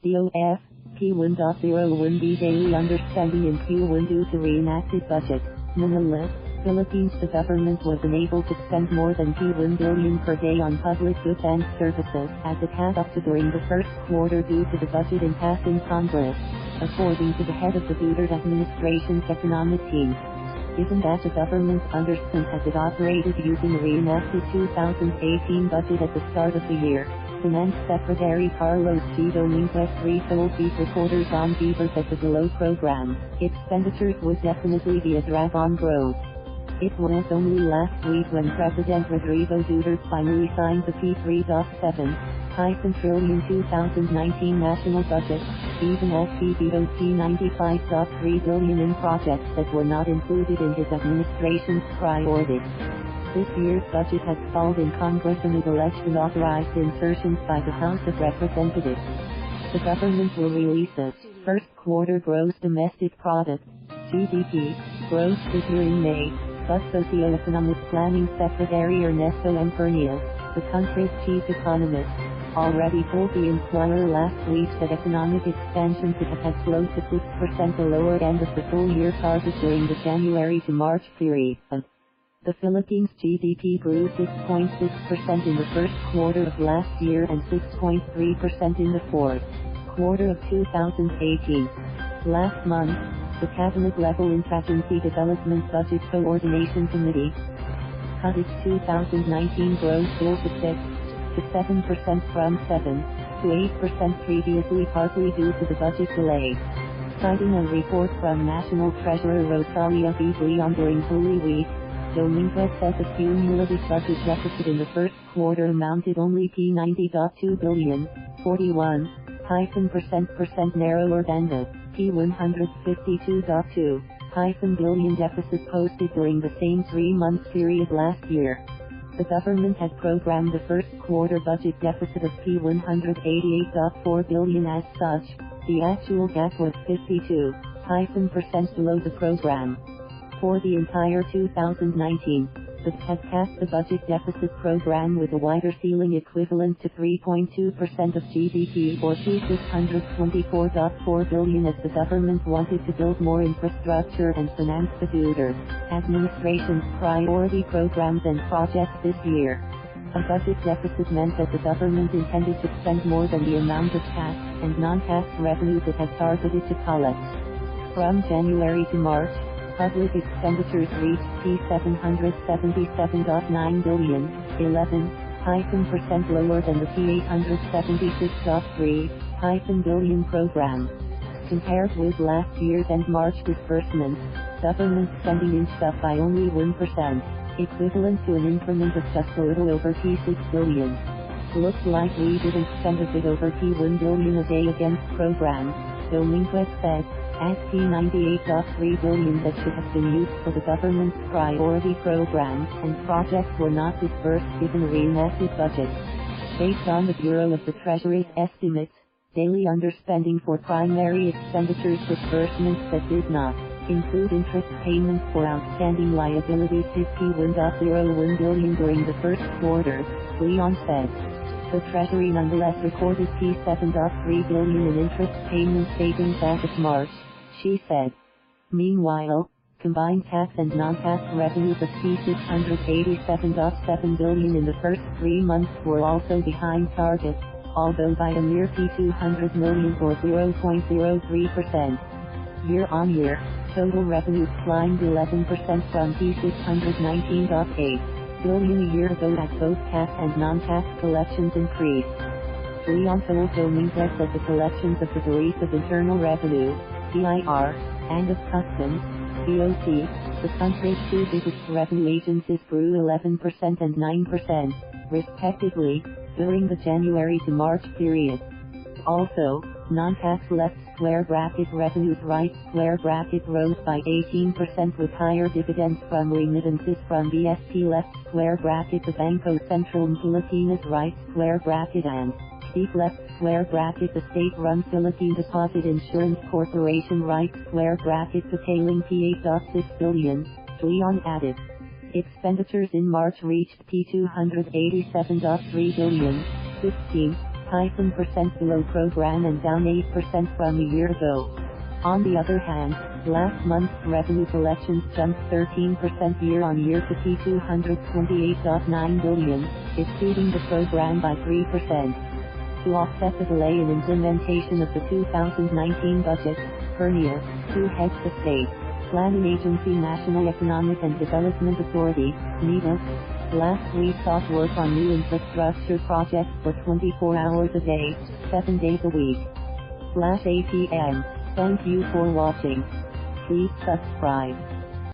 DOF, P1.01B daily underspending in Q1 due to reenacted budget. MANILA, Philippines. The government was unable to spend more than P1 billion per day on public goods and services, as it had up to during the first quarter due to the budget impasse in Congress, according to the head of the Duterte administration's economic team. Given that the government underspent as it operated using a reenacted 2018 budget at the start of the year, Finance Secretary Carlos G. Dominguez III told these reporters on Beavers that the below program expenditures would definitely be a drag on growth. It was only last week when President Rodrigo Duterte finally signed the P3.7 trillion 2019 national budget, even as he vetoed P95.3 billion in projects that were not included in his administration's priorities. This year's budget has stalled in Congress amid alleged unauthorized insertions by the House of Representatives. The government will release a first quarter gross domestic product (GDP) growth figure in May, but Socioeconomic Planning Secretary Ernesto and Pernia, the country's chief economist, already told the INQUIRER last week that economic expansion could have slowed to 6%, the lower end of the full-year target during the January to March period. The Philippines GDP grew 6.6% in the first quarter of last year and 6.3% in the fourth quarter of 2018. Last month, the cabinet-level Interagency Development Budget Coordination Committee cut its 2019 growth goal to 6 to 7% from 7 to 8% previously, partly due to the budget delay. Citing a report from National Treasurer Rosalia V during Holy Week, Dominguez said the cumulative budget deficit in the first quarter amounted only P90.2 billion, 41% narrower than the P152.2 billion deficit posted during the same 3-month period last year. The government had programmed the first quarter budget deficit of P188.4 billion. As such, the actual gap was 52% below the program. For the entire 2019, the had passed the budget deficit program with a wider ceiling equivalent to 3.2% of GDP or P624.4 billion, as the government wanted to build more infrastructure and finance the Duterte administration's priority programs and projects this year. A budget deficit meant that the government intended to spend more than the amount of tax and non-tax revenues it had targeted to collect. From January to March, public expenditures reached P777.9 billion, 11% lower than the P876.3 billion program. Compared with last year's end March disbursements, government spending inched up by only 1%, equivalent to an increment of just a little over P6 billion. Looks like we didn't spend a bit over P1 billion a day against program, Dominguez said, as P98.3 billion that should have been used for the government's priority programs and projects were not disbursed given a reenacted budget. Based on the Bureau of the Treasury's estimates, daily underspending for primary expenditures disbursements that did not include interest payments for outstanding liabilities hit P1.01 billion during the first quarter, Leon said. The Treasury nonetheless recorded P7.3 billion in interest payment savings as of March, she said. Meanwhile, combined tax and non-tax revenues of P687.7 billion in the first 3 months were also behind target, although by a mere P200 million or 0.03%. Year-on-year, total revenues climbed 11% from P619.8 billion a year ago as both tax and non-tax collections increased. Leon told Dominguez that the collections of the Bureau of Internal Revenue, BIR, and of Customs, DOT, the country's two biggest revenue agencies, grew 11% and 9%, respectively, during the January to March period. Also, non-tax left square bracket revenues right square bracket rose by 18% with higher dividends from remittances from BSP left square bracket, the Bangko Sentral Philippines right square bracket, and deep left square bracket, the state-run Philippine Deposit Insurance Corporation right square bracket, detailing P8.6 billion, Leon added. Expenditures in March reached P287.3 billion, %, below program and down 8% from a year ago. On the other hand, last month's revenue collections jumped 13% year-on-year to P228.9 billion, exceeding the program by 3%. To offset the delay in implementation of the 2019 budget, Pernia, who heads the state planning agency National Economic and Development Authority, NEDA, last week sought work on new infrastructure projects for 24 hours a day, 7 days a week. /ATM. Thank you for watching. Please subscribe.